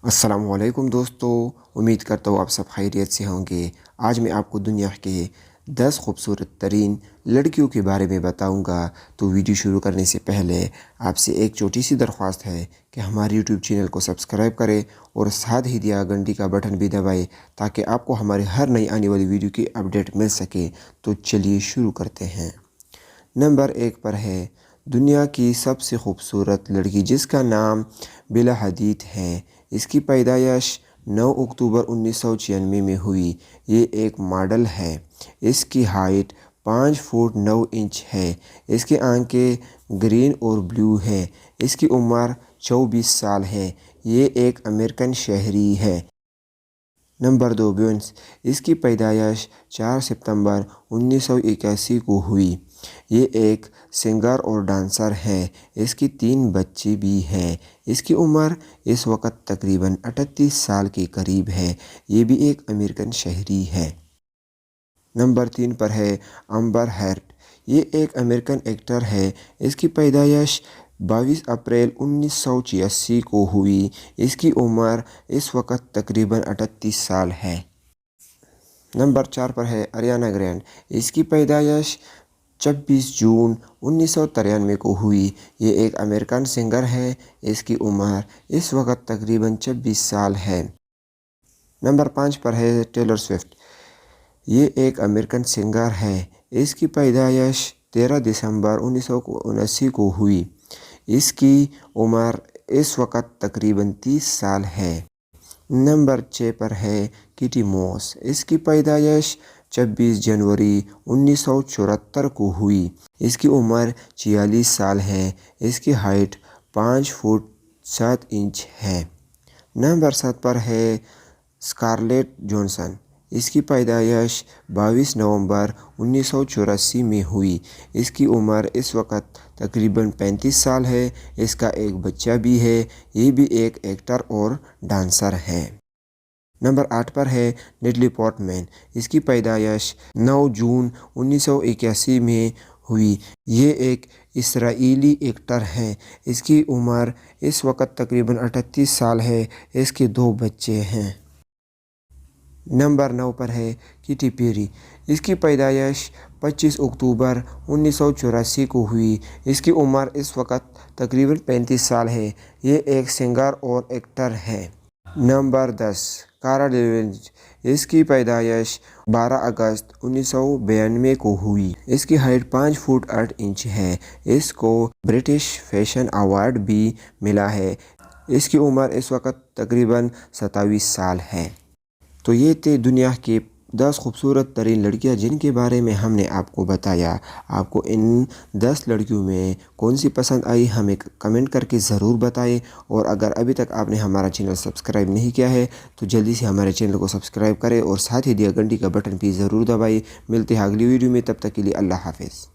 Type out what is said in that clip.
अस्सलाम वालेकुम दोस्तों, उम्मीद करता हूँ आप सब खैरियत से होंगे। आज मैं आपको दुनिया के 10 खूबसूरत तरीन लड़कियों के बारे में बताऊंगा। तो वीडियो शुरू करने से पहले आपसे एक छोटी सी दरख्वास्त है कि हमारे यूट्यूब चैनल को सब्सक्राइब करें और साथ ही दिया घंटी का बटन भी दबाएं ताकि आपको हमारे हर नई आने वाली वीडियो की अपडेट मिल सके। तो चलिए शुरू करते हैं। नंबर 1 पर है दुनिया की सबसे खूबसूरत लड़की जिसका नाम बेला हदीद है। इसकी पैदाइश 9 अक्टूबर 1996 में हुई। ये एक मॉडल है। इसकी हाइट 5 फुट 9 इंच है। इसकी आंखें ग्रीन और ब्लू है। इसकी उम्र 24 साल है। ये एक अमेरिकन शहरी है। नंबर 2 ब्यूंस। इसकी पैदाइश 4 सितंबर 1981 को हुई। ये एक सिंगर और डांसर है। इसकी 3 बच्चे भी हैं। इसकी उम्र इस वक्त तकरीबन 38 साल के करीब है। ये भी एक अमेरिकन शहरी है। नंबर 3 पर है अम्बर हर्ड। ये एक अमेरिकन एक्टर है। इसकी पैदाइश 22 अप्रैल 1986 को हुई। इसकी उम्र इस वक्त तकरीबन 38 साल है। नंबर 4 पर है अरियाना ग्रैंड। इसकी पैदाइश 26 जून 1993 को हुई। ये एक अमेरिकन सिंगर है। इसकी उम्र इस वक्त तकरीबन 26 साल है। नंबर 5 पर है टेलर स्विफ्ट। ये एक अमेरिकन सिंगर है। इसकी पैदाइश 13 दिसंबर 1979 को हुई। इसकी उम्र इस वक्त तकरीबन 30 साल है। नंबर 6 पर है किटी मॉस। इसकी पैदाइश 26 जनवरी 1974 को हुई। इसकी उम्र 46 साल है। इसकी हाइट 5 फुट 7 इंच है। नंबर 7 पर है स्कारलेट जॉनसन। इसकी पैदाइश 22 नवंबर 1984 में हुई। इसकी उम्र इस वक्त तकरीबन 35 साल है। इसका एक बच्चा भी है। ये भी एक एक्टर और डांसर है। नंबर 8 पर है नेटली पोर्टमैन। इसकी पैदाइश 9 जून 1981 में हुई। ये एक इसराइली एक्टर है। इसकी उम्र इस वक्त तकरीबन 38 साल है। इसके 2 बच्चे हैं। नंबर 9 पर है किटी पेरी। इसकी पैदाइश 25 अक्टूबर 1984 को हुई। इसकी उम्र इस वक्त तकरीबन 35 साल है। ये एक सिंगर और एक्टर है। नंबर 10 कारा डेविल्यून्स। इसकी पैदाइश 12 अगस्त 1992 को हुई। इसकी हाइट 5 फुट 8 इंच है। इसको ब्रिटिश फैशन अवार्ड भी मिला है। इसकी उम्र इस वक्त तकरीबन 27 साल है। तो ये थे दुनिया के 10 खूबसूरत तरीन लड़कियां जिनके बारे में हमने आपको बताया। आपको इन 10 लड़कियों में कौन सी पसंद आई हमें कमेंट करके ज़रूर बताएं। और अगर अभी तक आपने हमारा चैनल सब्सक्राइब नहीं किया है तो जल्दी से हमारे चैनल को सब्सक्राइब करें और साथ ही दिया घंटी का बटन भी ज़रूर दबाएं। मिलते हैं अगली वीडियो में, तब तक के लिए अल्लाह हाफ़िज़।